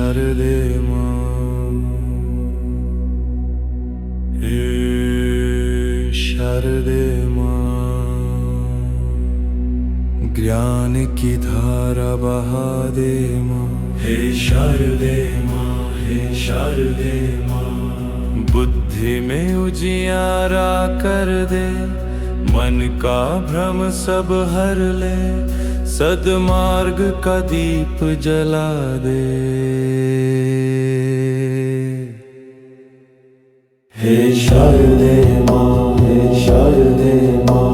शारदे माँ, हे शारदे माँ, ज्ञान की धारा बहा दे माँ। हे शारदे माँ, हे शारदे माँ, बुद्धि में उजियारा कर दे, मन का भ्रम सब हर ले, सद्मार्ग का दीप जला दे। हे शारदे माँ, हे शारदे माँ,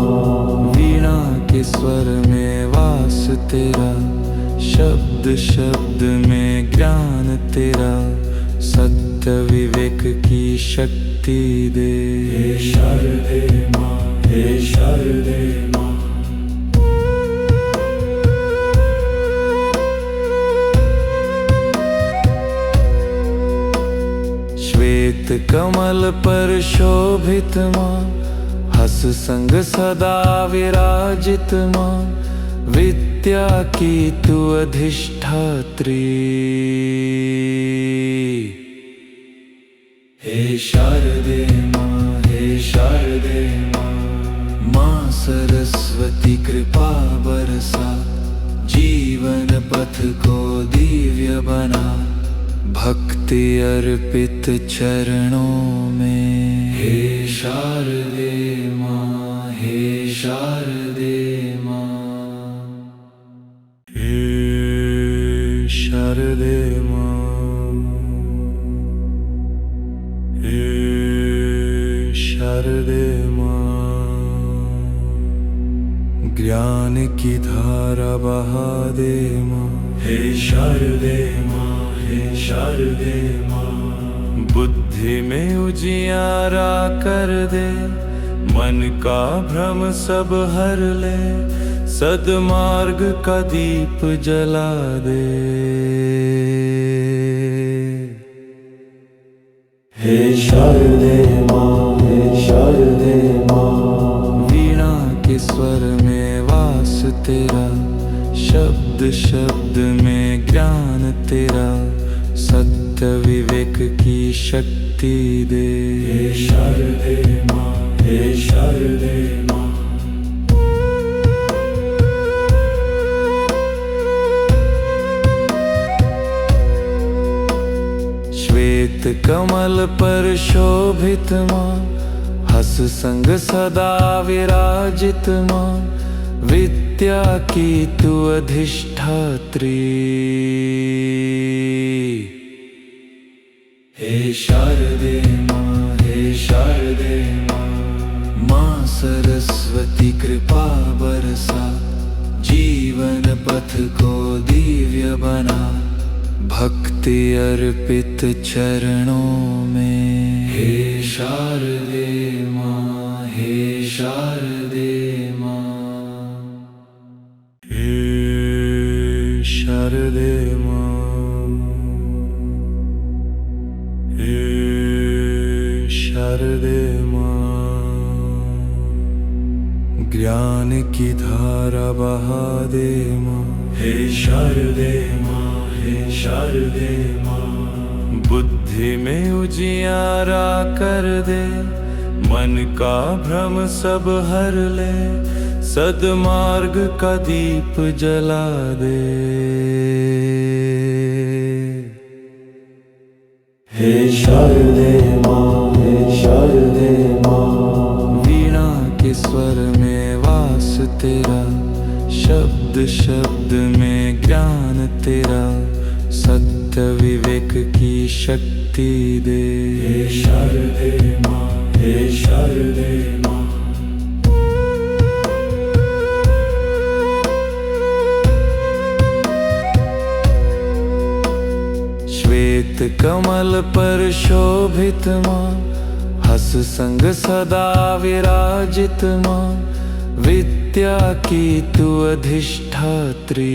वीणा के स्वर में वास तेरा, शब्द शब्द में ज्ञान तेरा, सत्य विवेक की शक्ति दे। हे शारदे माँ, हे शारदे माँ, श्वेत कमल पर शोभित माँ, हस संग सदा विराजित माँ, विद्या की तू अधिष्ठात्री। हे शारदे माँ, हे शारदे माँ, माँ सरस्वती कृपा बरसा, जीवन पथ को दिव्य बना, भक्ति अर्पित चरणों में। हे शारदे माँ, हे शारदे माँ, हे शारदे माँ, हे शारदे माँ, ज्ञान की धारा बहा दे माँ। हे शारदे माँ, हे शारदे माँ, बुद्धि में उजियारा कर दे, मन का भ्रम सब हर ले, सद्मार्ग का दीप जला दे। हे शारदे माँ, हे शारदे माँ, वीणा के स्वर में वास तेरा, शब्द शब्द में ज्ञान तेरा, सत्य विवेक की शक्ति दे। हे शारदे माँ, हे शारदे माँ, श्वेत कमल पर शोभित माँ, हस संग सदा विराजित माँ, विद्या की तू अधिष्ठात्री। हे शारदे माँ, हे शारदे माँ, माँ सरस्वती कृपा बरसा, जीवन पथ को दिव्य बना, भक्ति अर्पित चरणों में। हे शारदे माँ, हे शारदे माँ, हे शारदे माँ, हे शारदे माँ, ज्ञान की धारा बहा दे माँ। हे शारदे माँ, हे शारदे माँ, बुद्धि में उजियारा कर दे, मन का भ्रम सब हर ले, सद्मार्ग का दीप जला दे। हे शारदे माँ, हे शारदे माँ, वीणा के स्वर में वास तेरा, शब्द शब्द में ज्ञान तेरा, सत्य विवेक की शक्ति दे। हे शारदे माँ, हे शारदे माँ, श्वेत कमल पर शोभित माँ, हस संग सदा विराजित माँ, विद्या की तू अधिष्ठात्री।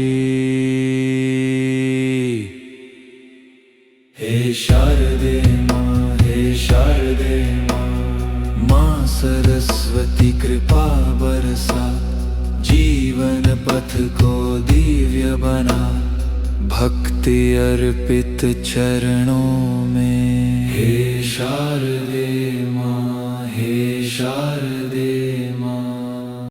हे शारदे माँ, हे शारदे माँ, माँ सरस्वती कृपा बरसा, जीवन पथ को दिव्य बना, भक्ति अर्पित चरणों में। हे शारदे माँ, हे शारदे